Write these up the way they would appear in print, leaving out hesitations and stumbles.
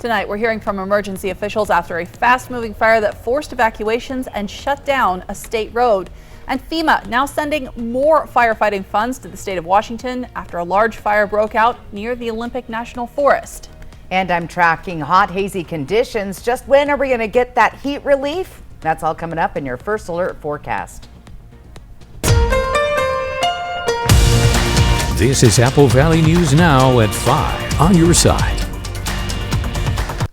Tonight, we're hearing from emergency officials after a fast-moving fire that forced evacuations and shut down a state road. And FEMA now sending more firefighting funds to the state of Washington after a large fire broke out near the Olympic National Forest. And I'm tracking hot, hazy conditions. Just when are we going to get that heat relief? That's all coming up in your First Alert forecast. This is Apple Valley News Now at 5 on your side.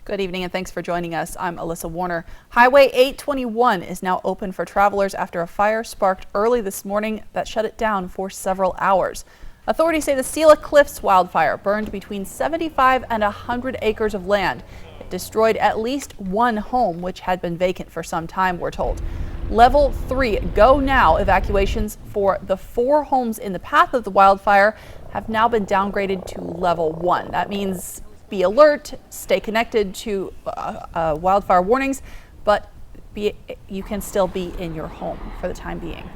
Good evening and thanks for joining us. I'm Alyssa Warner. Highway 821 is now open for travelers after a fire sparked early this morning that shut it down for several hours. Authorities say the Sela Cliffs wildfire burned between 75 and 100 acres of land. It destroyed at least one home, which had been vacant for some time, we're told. Level 3 go now evacuations for the 4 homes in the path of the wildfire have now been downgraded to level 1. That means be alert, stay connected to wildfire warnings, but you can still be in your home for the time being.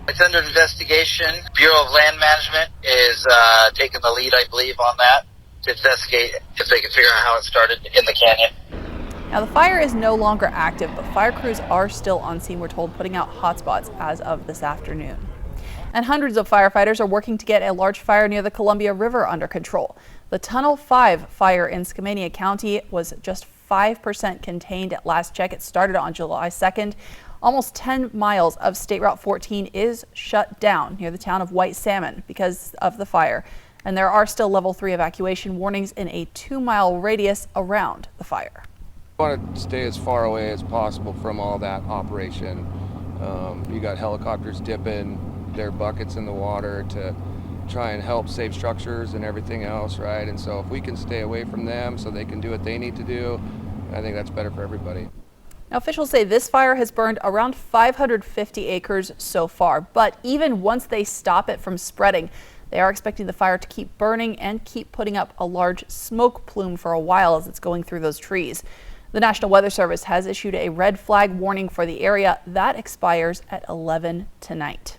It's under investigation. Bureau of Land Management is taking the lead, I believe, on that to investigate if they can figure out how it started in the canyon. Now, the fire is no longer active, but fire crews are still on scene, we're told, putting out hotspots as of this afternoon. And hundreds of firefighters are working to get a large fire near the Columbia River under control. The Tunnel 5 fire in Skamania County was just 5% contained at last check. It started on July 2nd. Almost 10 miles of State Route 14 is shut down near the town of White Salmon because of the fire. And there are still level 3 evacuation warnings in a 2-mile radius around the fire. I want to stay as far away as possible from all that operation. You got helicopters dipping their buckets in the water to try and help save structures and everything else, right? And so if we can stay away from them so they can do what they need to do, I think that's better for everybody. Now, officials say this fire has burned around 550 acres so far, but even once they stop it from spreading, they are expecting the fire to keep burning and keep putting up a large smoke plume for a while as it's going through those trees. The National Weather Service has issued a red flag warning for the area that expires at 11 tonight.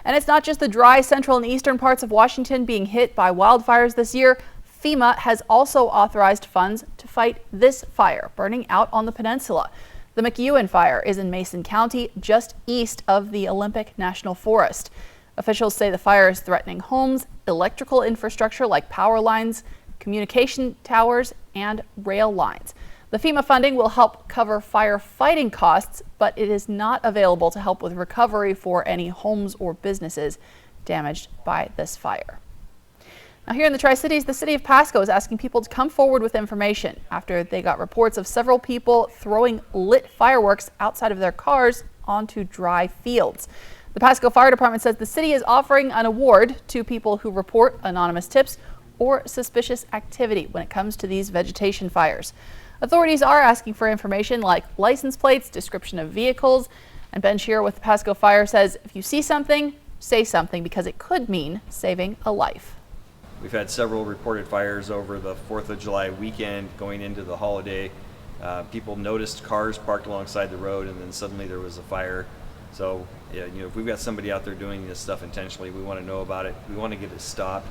And it's not just the dry central and eastern parts of Washington being hit by wildfires this year. FEMA has also authorized funds to fight this fire burning out on the peninsula. The McEwen fire is in Mason County, just east of the Olympic National Forest. Officials say the fire is threatening homes, electrical infrastructure like power lines, communication towers, and rail lines. The FEMA funding will help cover firefighting costs, but it is not available to help with recovery for any homes or businesses damaged by this fire. Now, here in the Tri-Cities, the city of Pasco is asking people to come forward with information after they got reports of several people throwing lit fireworks outside of their cars onto dry fields. The Pasco Fire Department says the city is offering an award to people who report anonymous tips or suspicious activity when it comes to these vegetation fires. Authorities are asking for information like license plates, description of vehicles, and Ben Shearer with the Pasco Fire says if you see something, say something because it could mean saving a life. We've had several reported fires over the 4th of July weekend going into the holiday. People noticed cars parked alongside the road and then suddenly there was a fire. So, yeah, if we've got somebody out there doing this stuff intentionally, we want to know about it. We want to get it stopped.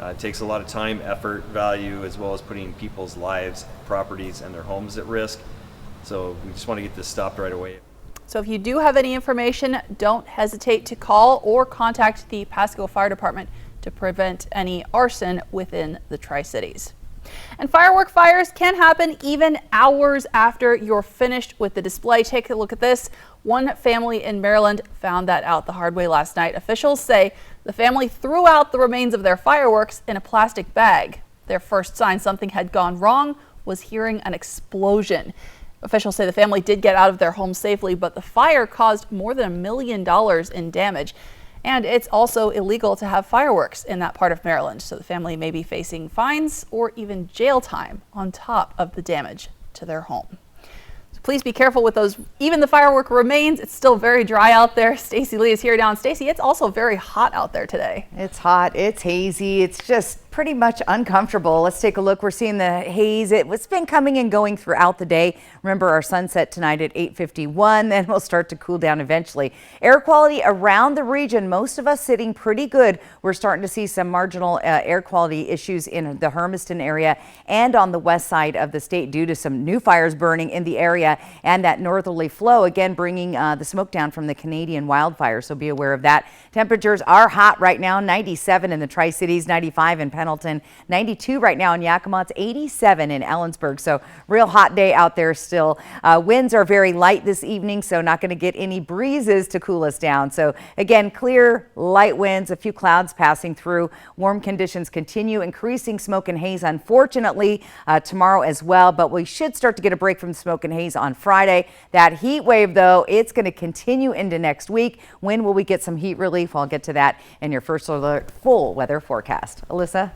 It takes a lot of time, effort, value, as well as putting people's lives, properties, and their homes at risk. So we just want to get this stopped right away. So if you do have any information, don't hesitate to call or contact the Pasco Fire Department to prevent any arson within the Tri-Cities. And firework fires can happen even hours after you're finished with the display. Take a look at this. One family in Maryland found that out the hard way last night. Officials say the family threw out the remains of their fireworks in a plastic bag. Their first sign something had gone wrong was hearing an explosion. Officials say the family did get out of their home safely, but the fire caused more than $1 million in damage. And it's also illegal to have fireworks in that part of Maryland, so the family may be facing fines or even jail time on top of the damage to their home. So please be careful with those. Even the firework remains. It's still very dry out there. Stacey Lee is here down. Stacey, it's also very hot out there today. It's hot. It's hazy. It's just pretty much uncomfortable. Let's take a look. We're seeing the haze. It's been coming and going throughout the day. Remember, our sunset tonight at 8:51. Then we'll start to cool down eventually. Air quality around the region, most of us sitting pretty good. We're starting to see some marginal air quality issues in the Hermiston area and on the west side of the state due to some new fires burning in the area and that northerly flow, again, bringing the smoke down from the Canadian wildfires. So be aware of that. Temperatures are hot right now, 97 in the Tri-Cities, 95 in Pendleton, 92 right now in Yakima, it's 87 in Ellensburg. So real hot day out there still. Winds are very light this evening, so not going to get any breezes to cool us down. So again, clear, light winds, a few clouds passing through. Warm conditions continue, increasing smoke and haze, unfortunately, tomorrow as well. But we should start to get a break from smoke and haze on Friday. That heat wave, though, it's going to continue into next week. When will we get some heat relief? I'll get to that in your first alert full weather forecast. Alyssa?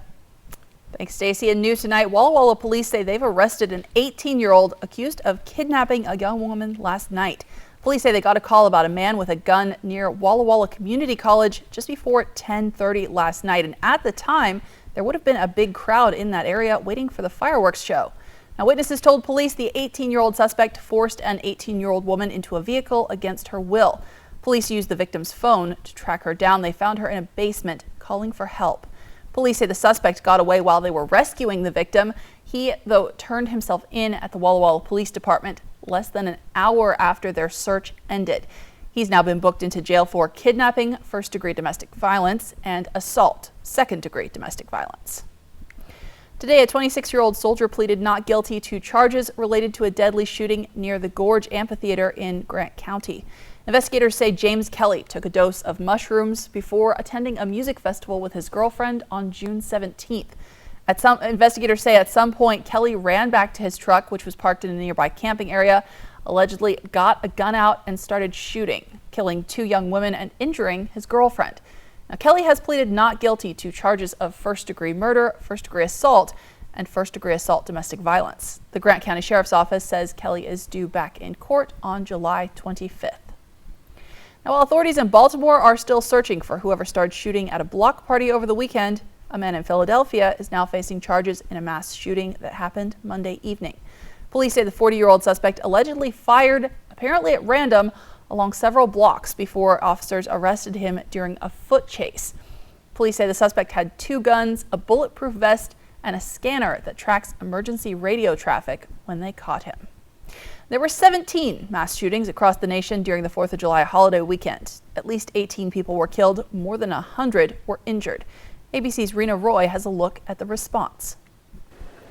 Thanks, Stacey. And new tonight, Walla Walla police say they've arrested an 18-year-old accused of kidnapping a young woman last night. Police say they got a call about a man with a gun near Walla Walla Community College just before 10:30 last night. And at the time, there would have been a big crowd in that area waiting for the fireworks show. Now, witnesses told police the 18-year-old suspect forced an 18-year-old woman into a vehicle against her will. Police used the victim's phone to track her down. They found her in a basement calling for help. Police say the suspect got away while they were rescuing the victim. He, though, turned himself in at the Walla Walla Police Department less than an hour after their search ended. He's now been booked into jail for kidnapping, first-degree domestic violence, and assault, second-degree domestic violence. Today, a 26-year-old soldier pleaded not guilty to charges related to a deadly shooting near the Gorge Amphitheater in Grant County. Investigators say James Kelly took a dose of mushrooms before attending a music festival with his girlfriend on June 17th. Investigators say at some point Kelly ran back to his truck, which was parked in a nearby camping area, allegedly got a gun out and started shooting, killing 2 young women and injuring his girlfriend. Now, Kelly has pleaded not guilty to charges of first-degree murder, first-degree assault, and first-degree assault domestic violence. The Grant County Sheriff's Office says Kelly is due back in court on July 25th. Now, while authorities in Baltimore are still searching for whoever started shooting at a block party over the weekend, a man in Philadelphia is now facing charges in a mass shooting that happened Monday evening. Police say the 40-year-old suspect allegedly fired, apparently at random, along several blocks before officers arrested him during a foot chase. Police say the suspect had 2 guns, a bulletproof vest, and a scanner that tracks emergency radio traffic when they caught him. There were 17 mass shootings across the nation during the 4th of July holiday weekend. At least 18 people were killed, more than 100 were injured. ABC's Rena Roy has a look at the response.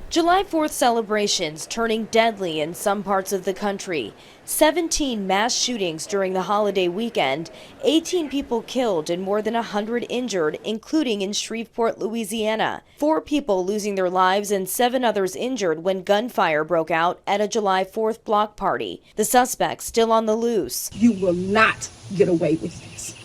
July 4th celebrations turning deadly in some parts of the country. 17 mass shootings during the holiday weekend, 18 people killed and more than 100 injured, including in Shreveport, Louisiana. 4 people losing their lives and 7 others injured when gunfire broke out at a July 4th block party. The suspects still on the loose. You will not get away with this.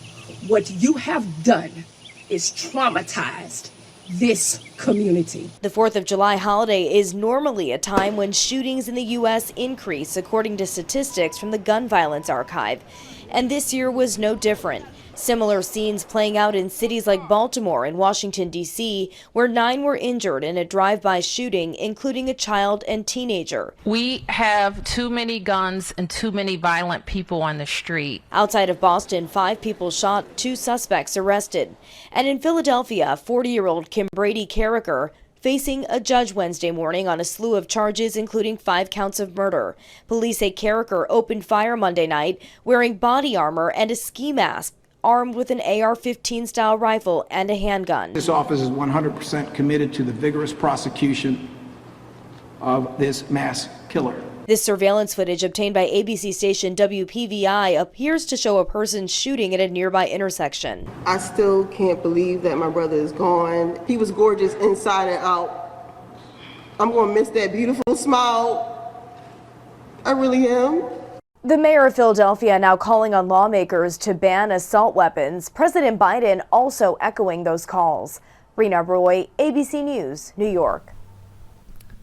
What you have done is traumatized this community. The 4th of July holiday is normally a time when shootings in the U.S. increase, according to statistics from the Gun Violence Archive. And this year was no different. Similar scenes playing out in cities like Baltimore and Washington, D.C., where 9 were injured in a drive-by shooting, including a child and teenager. We have too many guns and too many violent people on the street. Outside of Boston, 5 people shot, 2 suspects arrested. And in Philadelphia, 40-year-old Kim Brady Carricker facing a judge Wednesday morning on a slew of charges, including 5 counts of murder. Police say Carricker opened fire Monday night wearing body armor and a ski mask, armed with an AR-15 style rifle and a handgun. This office is 100% committed to the vigorous prosecution of this mass killer. This surveillance footage obtained by ABC station WPVI appears to show a person shooting at a nearby intersection. I still can't believe that my brother is gone. He was gorgeous inside and out. I'm going to miss that beautiful smile. I really am. The mayor of Philadelphia now calling on lawmakers to ban assault weapons. President Biden also echoing those calls. Rena Roy, ABC News, New York.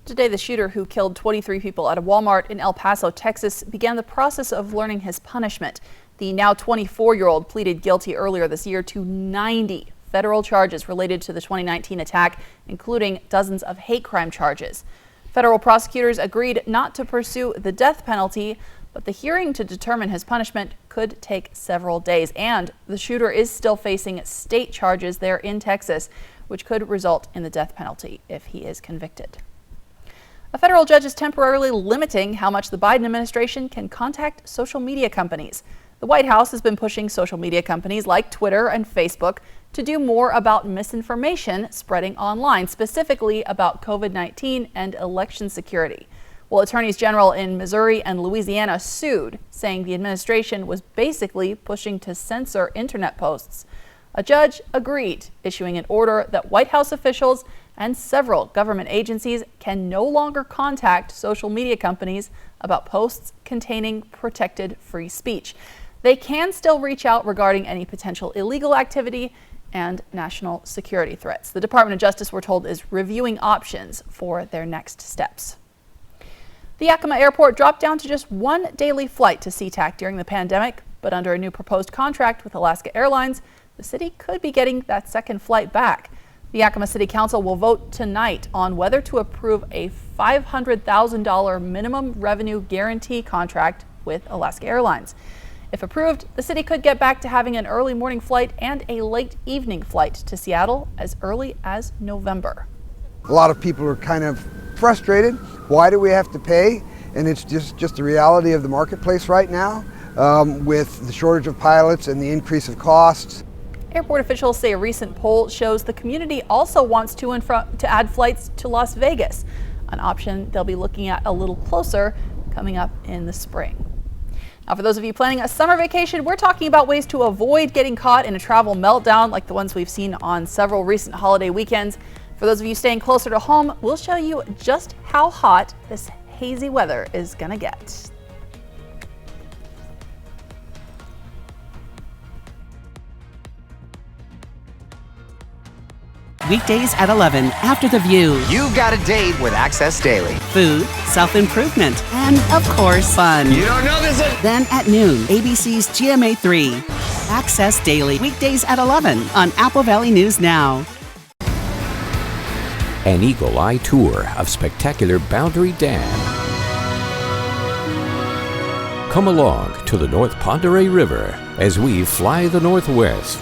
Today, the shooter who killed 23 people at a Walmart in El Paso, Texas, began the process of learning his punishment. The now 24-year-old pleaded guilty earlier this year to 90 federal charges related to the 2019 attack, including dozens of hate crime charges. Federal prosecutors agreed not to pursue the death penalty, but the hearing to determine his punishment could take several days, and the shooter is still facing state charges there in Texas, which could result in the death penalty if he is convicted. A federal judge is temporarily limiting how much the Biden administration can contact social media companies. The White House has been pushing social media companies like Twitter and Facebook to do more about misinformation spreading online, specifically about COVID-19 and election security. Well, attorneys general in Missouri and Louisiana sued, saying the administration was basically pushing to censor internet posts. A judge agreed, issuing an order that White House officials and several government agencies can no longer contact social media companies about posts containing protected free speech. They can still reach out regarding any potential illegal activity and national security threats. The Department of Justice, we're told, is reviewing options for their next steps. The Yakima Airport dropped down to just one daily flight to SeaTac during the pandemic, but under a new proposed contract with Alaska Airlines, the city could be getting that second flight back. The Yakima City Council will vote tonight on whether to approve a $500,000 minimum revenue guarantee contract with Alaska Airlines. If approved, the city could get back to having an early morning flight and a late evening flight to Seattle as early as November. A lot of people are kind of frustrated. Why do we have to pay? And it's just the reality of the marketplace right now with the shortage of pilots and the increase of costs. Airport officials say a recent poll shows the community also wants to add flights to Las Vegas, an option they'll be looking at a little closer coming up in the spring. Now, for those of you planning a summer vacation, we're talking about ways to avoid getting caught in a travel meltdown like the ones we've seen on several recent holiday weekends. For those of you staying closer to home, we'll show you just how hot this hazy weather is going to get. Weekdays at 11 after The View. You've got a date with Access Daily. Food, self-improvement, and of course, fun. You don't know this? Then at noon, ABC's GMA3. Access Daily. Weekdays at 11 on Apple Valley News Now. An eagle eye tour of spectacular Boundary Dam. Come along to the North Pend Oreille River as we fly the Northwest.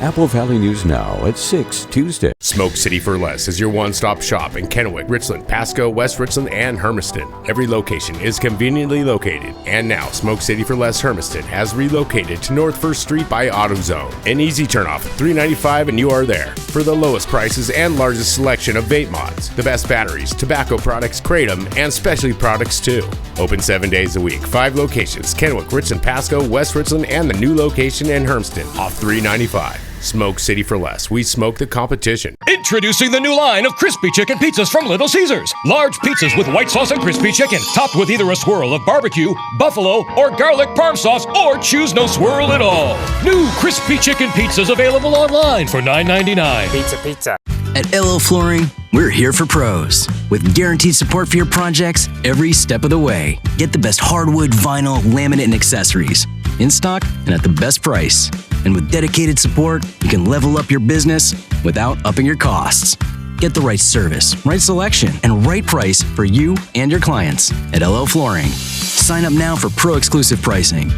Apple Valley News Now at 6 Tuesday. Smoke City for Less is your one-stop shop in Kennewick, Richland, Pasco, West Richland, and Hermiston. Every location is conveniently located. And now, Smoke City for Less Hermiston has relocated to North 1st Street by AutoZone. An easy turnoff, $3.95, and you are there. For the lowest prices and largest selection of vape mods, the best batteries, tobacco products, Kratom, and specialty products too. Open 7 days a week, 5 locations, Kennewick, Richland, Pasco, West Richland, and the new location in Hermiston, off $3.95. Smoke City for Less. We smoke the competition. Introducing the new line of crispy chicken pizzas from Little Caesars. Large pizzas with white sauce and crispy chicken, topped with either a swirl of barbecue, buffalo, or garlic parm sauce, or choose no swirl at all. New crispy chicken pizzas available online for $9.99. Pizza. At LL Flooring, we're here for pros. With guaranteed support for your projects every step of the way. Get the best hardwood, vinyl, laminate, and accessories. In stock and at the best price. And with dedicated support, you can level up your business without upping your costs. Get the right service, right selection, and right price for you and your clients at LL Flooring. Sign up now for pro-exclusive pricing.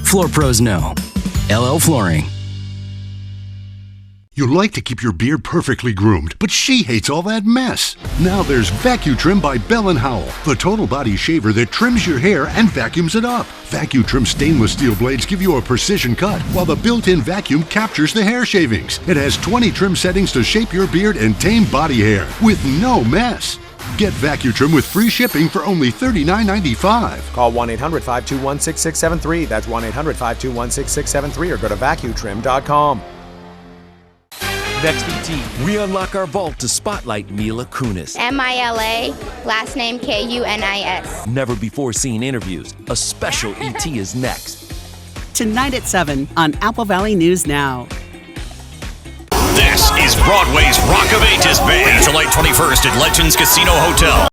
Floor pros know. LL Flooring. You like to keep your beard perfectly groomed, but she hates all that mess. Now there's VacuTrim by Bell & Howell, the total body shaver that trims your hair and vacuums it up. VacuTrim stainless steel blades give you a precision cut, while the built-in vacuum captures the hair shavings. It has 20 trim settings to shape your beard and tame body hair with no mess. Get VacuTrim with free shipping for only $39.95. Call 1-800-521-6673. That's 1-800-521-6673 or go to vacutrim.com. Next ET, we unlock our vault to spotlight Mila Kunis. Mila, last name Kunis. Never before seen interviews. A special ET is next. Tonight at 7 on Apple Valley News Now. This is Broadway's Rock of Ages Band. July 21st at Legends Casino Hotel.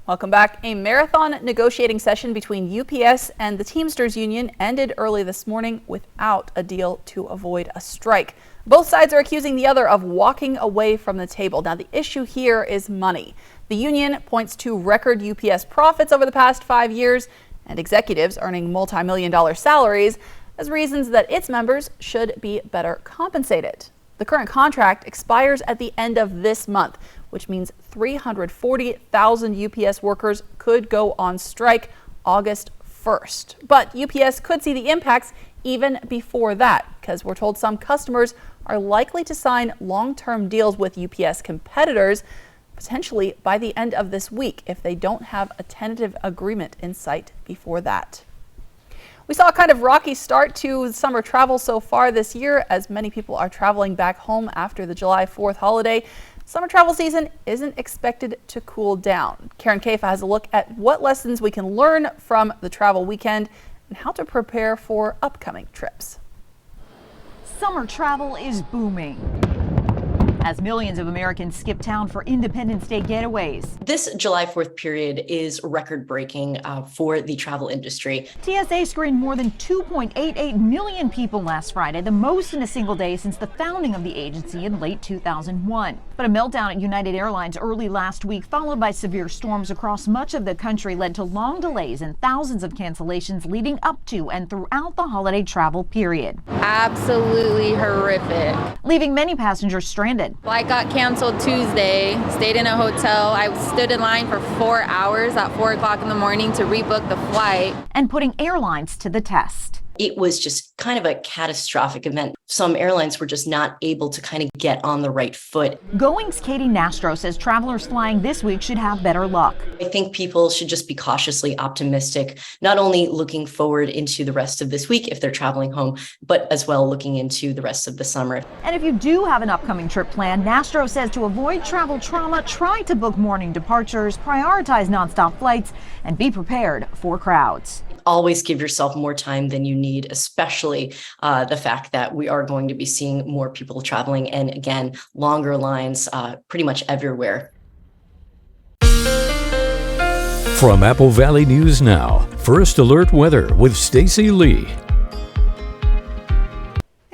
Welcome back. A marathon negotiating session between UPS and the Teamsters Union ended early this morning without a deal to avoid a strike. Both sides are accusing the other of walking away from the table. Now, the issue here is money. The union points to record UPS profits over the past 5 years and executives earning multi-million-dollar salaries as reasons that its members should be better compensated. The current contract expires at the end of this month, which means 340,000 UPS workers could go on strike August 1st. But UPS could see the impacts even before that, because we're told some customers are likely to sign long-term deals with UPS competitors, potentially by the end of this week, if they don't have a tentative agreement in sight before that. We saw a kind of rocky start to summer travel so far this year, as many people are traveling back home after the July 4th holiday. Summer travel season isn't expected to cool down. Karen Kaifa has a look at what lessons we can learn from the travel weekend and how to prepare for upcoming trips. Summer travel is booming as millions of Americans skip town for Independence Day getaways. This July 4th period is record-breaking for the travel industry. TSA screened more than 2.88 million people last Friday, the most in a single day since the founding of the agency in late 2001. But a meltdown at United Airlines early last week, followed by severe storms across much of the country, led to long delays and thousands of cancellations leading up to and throughout the holiday travel period. Absolutely horrific. Leaving many passengers stranded. Flight got canceled Tuesday, stayed in a hotel. I stood in line for 4 hours at 4 o'clock in the morning to rebook the flight. And putting airlines to the test. It was just kind of a catastrophic event. Some airlines were just not able to kind of get on the right foot. Going's Katie Nastro says travelers flying this week should have better luck. I think people should just be cautiously optimistic, not only looking forward into the rest of this week if they're traveling home, but as well looking into the rest of the summer. And if you do have an upcoming trip planned, Nastro says to avoid travel trauma, try to book morning departures, prioritize nonstop flights, and be prepared for crowds. Always give yourself more time than you need, especially the fact that we are going to be seeing more people traveling and, again, longer lines pretty much everywhere. From Apple Valley News Now, First Alert Weather with Stacy Lee.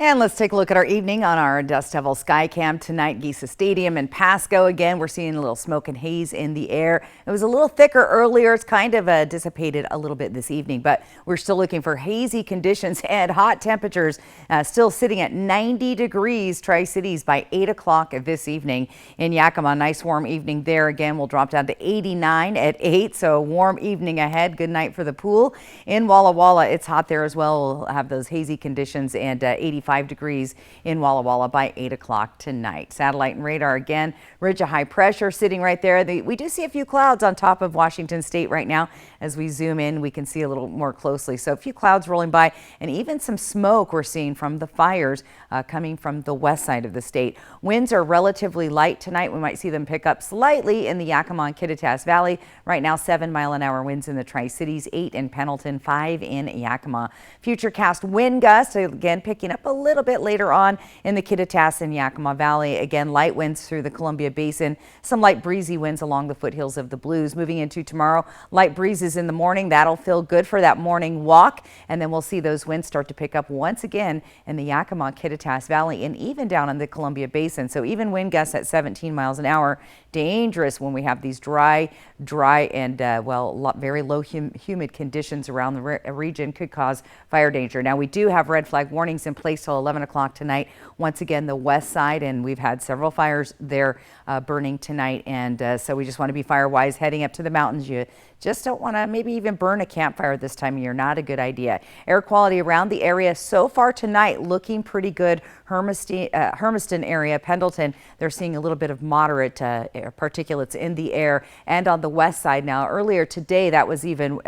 And let's take a look at our evening on our Dust Devil Skycam tonight. Giesa Stadium in Pasco. Again, we're seeing a little smoke and haze in the air. It was a little thicker earlier. It's kind of dissipated a little bit this evening, but we're still looking for hazy conditions and hot temperatures. Still sitting at 90 degrees Tri-Cities by 8 o'clock this evening. In Yakima, nice warm evening there. Again, we'll drop down to 89 at 8, so a warm evening ahead. Good night for the pool. In Walla Walla, it's hot there as well. We'll have those hazy conditions and 85 degrees in Walla Walla by 8 o'clock tonight. Satellite and radar again, ridge of high pressure sitting right there. We do see a few clouds on top of Washington State right now. As we zoom in, we can see a little more closely. So a few clouds rolling by and even some smoke we're seeing from the fires coming from the west side of the state. Winds are relatively light tonight. We might see them pick up slightly in the Yakima and Kittitas Valley. Right now, 7-mile-an-hour winds in the Tri-Cities, 8 in Pendleton, 5 in Yakima. Futurecast wind gusts, again, picking up a little bit later on in the Kittitas and Yakima Valley. Again, light winds through the Columbia Basin, some light breezy winds along the foothills of the Blues. Moving into tomorrow, light breezes in the morning. That'll feel good for that morning walk. And then we'll see those winds start to pick up once again in the Yakima, Kittitas Valley, and even down in the Columbia Basin. So even wind gusts at 17 miles an hour. Dangerous when we have these dry and very low humid conditions around the region. Could cause fire danger. Now we do have red flag warnings in place till 11 o'clock tonight. Once again, the west side, and we've had several fires there burning tonight, and so we just want to be fire wise heading up to the mountains. You just don't want to maybe even burn a campfire this time of year. Not a good idea. Air quality around the area so far tonight looking pretty good. Hermiston area, Pendleton, they're seeing a little bit of moderate particulates in the air, and on the west side. Now earlier today that was even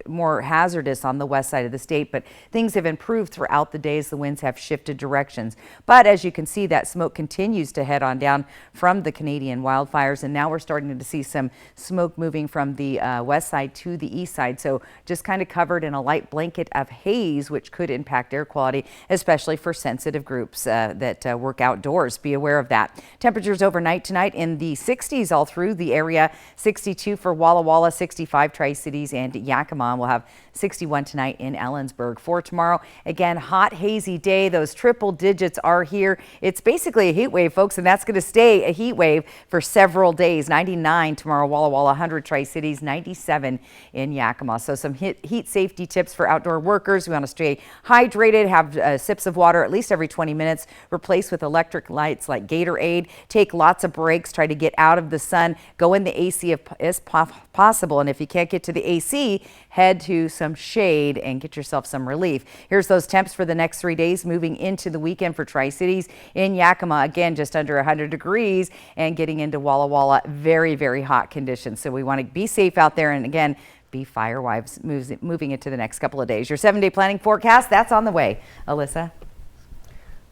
more hazardous on the west side of the state, but things have improved throughout the day as the winds have have shifted directions. But as you can see, that smoke continues to head on down from the Canadian wildfires, and now we're starting to see some smoke moving from the west side to the east side. So just kind of covered in a light blanket of haze, which could impact air quality, especially for sensitive groups that work outdoors. Be aware of that. Temperatures overnight tonight in the 60s all through the area. 62 for Walla Walla, 65 Tri-Cities, and Yakima. We'll have 61 tonight in Ellensburg. For tomorrow, again, hot, hazy day. Those triple digits are here. It's basically a heat wave, folks, and that's going to stay a heat wave for several days. 99 tomorrow, Walla Walla, 100 Tri-Cities, 97 in Yakima. So some heat safety tips for outdoor workers. We want to stay hydrated, have sips of water at least every 20 minutes, replace with electric lights like Gatorade, take lots of breaks, try to get out of the sun, go in the AC if possible, and if you can't get to the AC, head to some shade and get yourself some relief. Here's those temps for the next 3 days moving into the weekend for Tri-Cities. In Yakima, again, just under 100 degrees, and getting into Walla Walla, very, very hot conditions. So we want to be safe out there, and again, be fire wives moving into the next couple of days. Your 7-day planning forecast, that's on the way. Alyssa?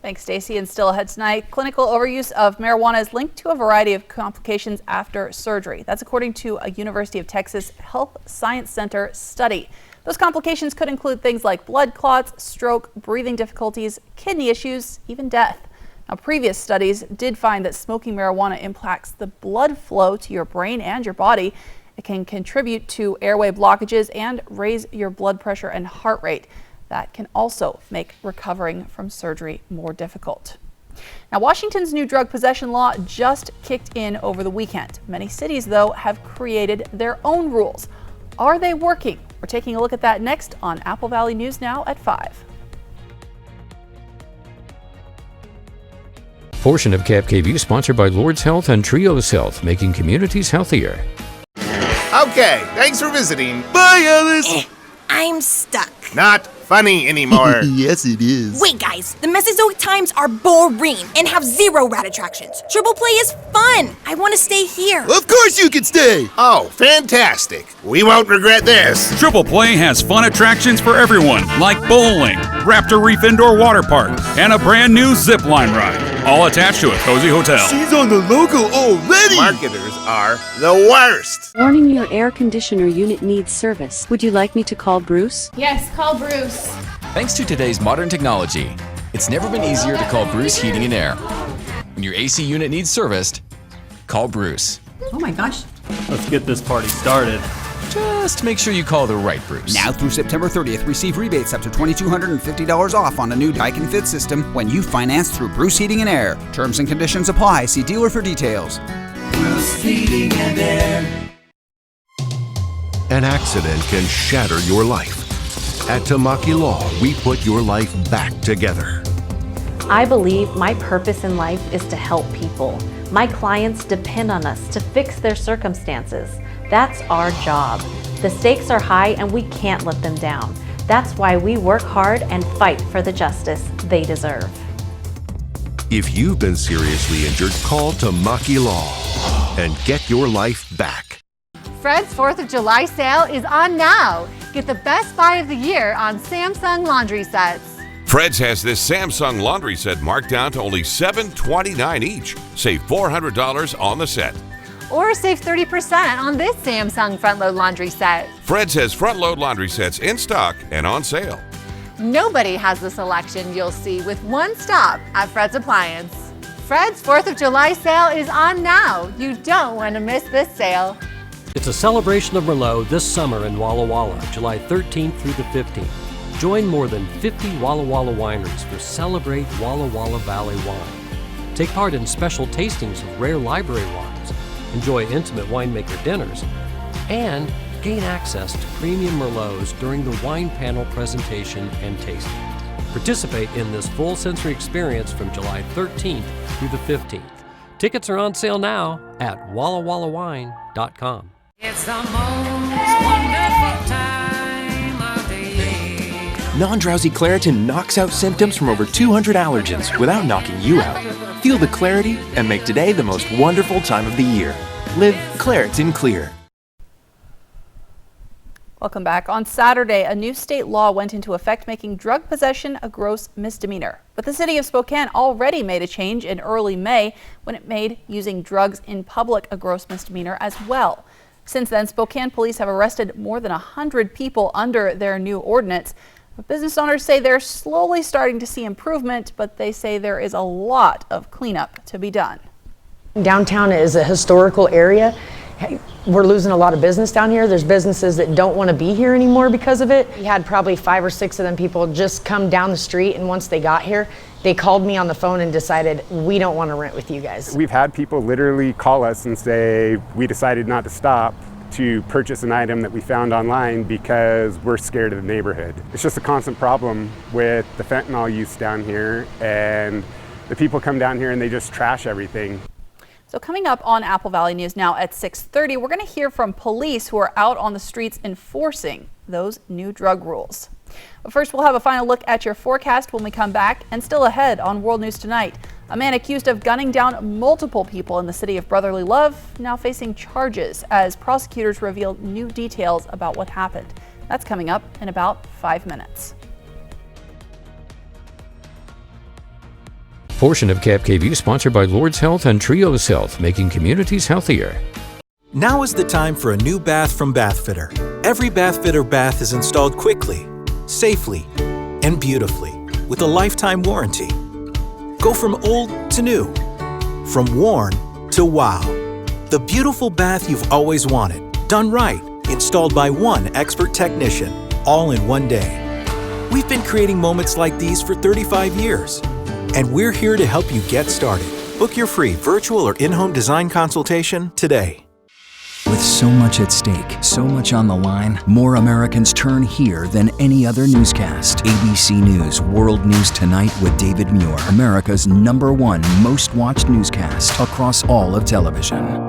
Thanks, Stacey. And still ahead tonight, clinical overuse of marijuana is linked to a variety of complications after surgery. That's according to a University of Texas Health Science Center study. Those complications could include things like blood clots, stroke, breathing difficulties, kidney issues, even death. Now, previous studies did find that smoking marijuana impacts the blood flow to your brain and your body. It can contribute to airway blockages and raise your blood pressure and heart rate. That can also make recovering from surgery more difficult. Now, Washington's new drug possession law just kicked in over the weekend. Many cities, though, have created their own rules. Are they working? We're taking a look at that next on Apple Valley News Now at 5. Portion of KFKV sponsored by Lord's Health and Trios Health, making communities healthier. Okay, thanks for visiting. Bye, Alice. I'm stuck. Not funny anymore. Yes, it is. Wait, guys, the Mesozoic times are boring and have zero rad attractions. Triple play is fun. I want to stay here. Of course you can stay. Oh, fantastic. We won't regret this. Triple Play has fun attractions for everyone, like bowling, Raptor Reef Indoor Water Park, and a brand new zip line ride, all attached to a cozy hotel. She's on the logo already. Marketers are the worst. Warning, your air conditioner unit needs service. Would you like me to call Bruce? Yes, call Bruce. Thanks to today's modern technology, it's never been easier to call Bruce Heating and Air. When your AC unit needs serviced, call Bruce. Oh my gosh. Let's get this party started. Just make sure you call the right Bruce. Now through September 30th, receive rebates up to $2,250 off on a new Daikin Fit system when you finance through Bruce Heating and Air. Terms and conditions apply. See dealer for details. Bruce Heating and Air. An accident can shatter your life. At Tamaki Law, we put your life back together. I believe my purpose in life is to help people. My clients depend on us to fix their circumstances. That's our job. The stakes are high and we can't let them down. That's why we work hard and fight for the justice they deserve. If you've been seriously injured, call Tamaki Law and get your life back. Fred's 4th of July sale is on now. Get the best buy of the year on Samsung laundry sets. Fred's has this Samsung laundry set marked down to only $729 each. Save $400 on the set. Or save 30% on this Samsung front-load laundry set. Fred's has front-load laundry sets in stock and on sale. Nobody has the selection you'll see with one stop at Fred's Appliance. Fred's 4th of July sale is on now. You don't want to miss this sale. It's a celebration of Merlot this summer in Walla Walla, July 13th through the 15th. Join more than 50 Walla Walla wineries for Celebrate Walla Walla Valley Wine. Take part in special tastings of rare library wines, enjoy intimate winemaker dinners, and gain access to premium Merlots during the wine panel presentation and tasting. Participate in this full sensory experience from July 13th through the 15th. Tickets are on sale now at wallawallawine.com. It's the most wonderful time of the year. Non-drowsy Claritin knocks out symptoms from over 200 allergens without knocking you out. Feel the clarity and make today the most wonderful time of the year. Live Claritin Clear. Welcome back. On Saturday, a new state law went into effect making drug possession a gross misdemeanor. But the city of Spokane already made a change in early May when it made using drugs in public a gross misdemeanor as well. Since then, Spokane police have arrested more than 100 people under their new ordinance. But business owners say they're slowly starting to see improvement, but they say there is a lot of cleanup to be done. Downtown is a historical area. We're losing a lot of business down here. There's businesses that don't want to be here anymore because of it. We had probably 5 or 6 of them people just come down the street, and once they got here, they called me on the phone and decided, we don't want to rent with you guys. We've had people literally call us and say, we decided not to stop to purchase an item that we found online because we're scared of the neighborhood. It's just a constant problem with the fentanyl use down here, and the people come down here and they just trash everything. So coming up on Apple Valley News now at 6:30, we're going to hear from police who are out on the streets enforcing those new drug rules. But first, we'll have a final look at your forecast when we come back. And still ahead on World News Tonight, a man accused of gunning down multiple people in the city of Brotherly Love now facing charges as prosecutors reveal new details about what happened. That's coming up in about 5 minutes. Portion of KFKV sponsored by Lord's Health and Trios Health, making communities healthier. Now is the time for a new bath from Bathfitter. Every Bathfitter bath is installed quickly, safely, and beautifully with a lifetime warranty. Go from old to new, from worn to wow. The beautiful bath you've always wanted, done right, installed by one expert technician, all in one day. We've been creating moments like these for 35 years. And we're here to help you get started. Book your free virtual or in-home design consultation today. With so much at stake, so much on the line, more Americans turn here than any other newscast. ABC News World News Tonight with David Muir, America's #1 most watched newscast across all of television.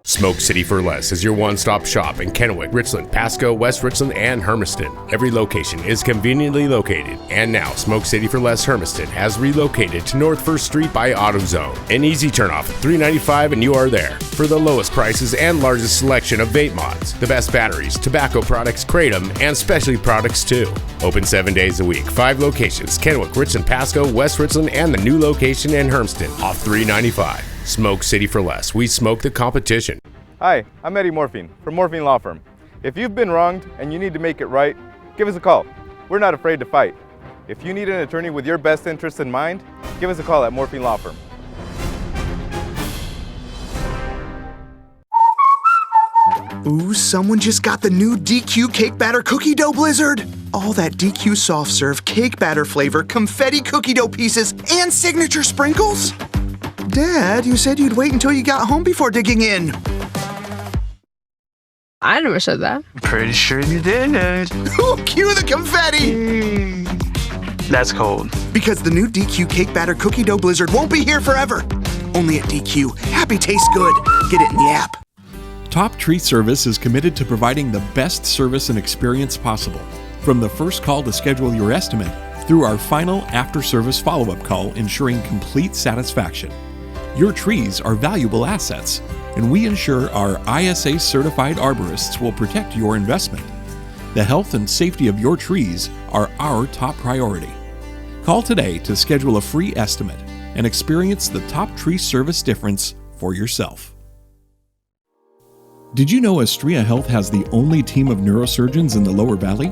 Smoke City for Less is your one-stop shop in Kennewick, Richland, Pasco, West Richland, and Hermiston. Every location is conveniently located. And now, Smoke City for Less Hermiston has relocated to North 1st Street by AutoZone. An easy turnoff at $3.95 and you are there. For the lowest prices and largest selection of vape mods, the best batteries, tobacco products, Kratom, and specialty products too. Open 7 days a week. 5 locations, Kennewick, Richland, Pasco, West Richland, and the new location in Hermiston off $3.95. Smoke City for Less. We smoke the competition. Hi, I'm Eddie Morphine from Morphine Law Firm. If you've been wronged and you need to make it right, give us a call. We're not afraid to fight. If you need an attorney with your best interests in mind, give us a call at Morphine Law Firm. Ooh, someone just got the new DQ Cake Batter Cookie Dough Blizzard. All that DQ soft serve cake batter flavor, confetti cookie dough pieces, and signature sprinkles? Dad, you said you'd wait until you got home before digging in. I never said that. Pretty sure you did. Cue the confetti! That's cold. Because the new DQ Cake Batter Cookie Dough Blizzard won't be here forever. Only at DQ. Happy tastes good. Get it in the app. Top Tree Service is committed to providing the best service and experience possible. From the first call to schedule your estimate, through our final after-service follow-up call ensuring complete satisfaction. Your trees are valuable assets, and we ensure our ISA-certified arborists will protect your investment. The health and safety of your trees are our top priority. Call today to schedule a free estimate and experience the Top Tree Service difference for yourself. Did you know Astria Health has the only team of neurosurgeons in the Lower Valley?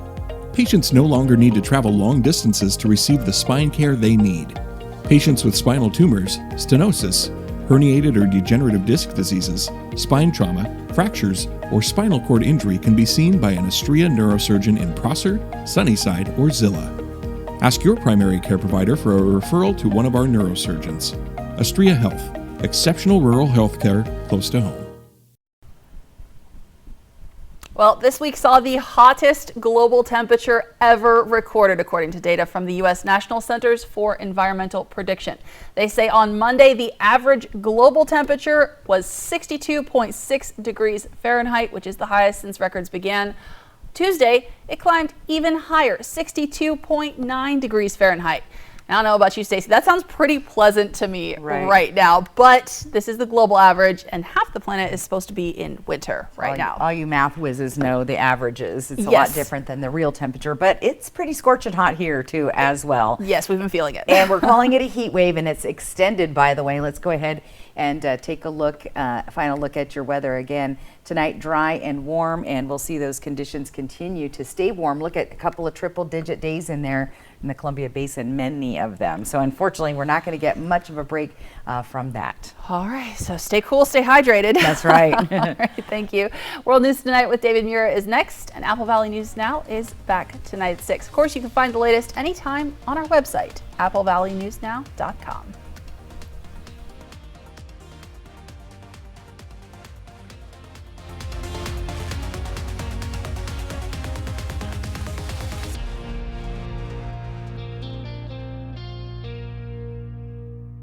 Patients no longer need to travel long distances to receive the spine care they need. Patients with spinal tumors, stenosis, herniated or degenerative disc diseases, spine trauma, fractures, or spinal cord injury can be seen by an Astria neurosurgeon in Prosser, Sunnyside, or Zillah. Ask your primary care provider for a referral to one of our neurosurgeons. Astria Health, exceptional rural health care close to home. Well, this week saw the hottest global temperature ever recorded, according to data from the U.S. National Centers for Environmental Prediction. They say on Monday, the average global temperature was 62.6 degrees Fahrenheit, which is the highest since records began. Tuesday, it climbed even higher, 62.9 degrees Fahrenheit. I don't know about you, Stacey. That sounds pretty pleasant to me Right. right now, but this is the global average, and half the planet is supposed to be in winter right now. All you math whizzes know the averages. It's a Yes. lot different than the real temperature, but it's pretty scorching hot here too as well. Yes, we've been feeling it. And we're calling it a heat wave, and it's extended, by the way. Let's go ahead and take a look, final look at your weather again. Tonight, dry and warm, and we'll see those conditions continue to stay warm. Look at a couple of triple-digit days in there in the Columbia Basin, many of them. So unfortunately, we're not going to get much of a break from that. All right, so stay cool, stay hydrated. That's right. All right, thank you. World News Tonight with David Muir is next, and Apple Valley News Now is back tonight at 6. Of course, you can find the latest anytime on our website, applevalleyNewsNow.com.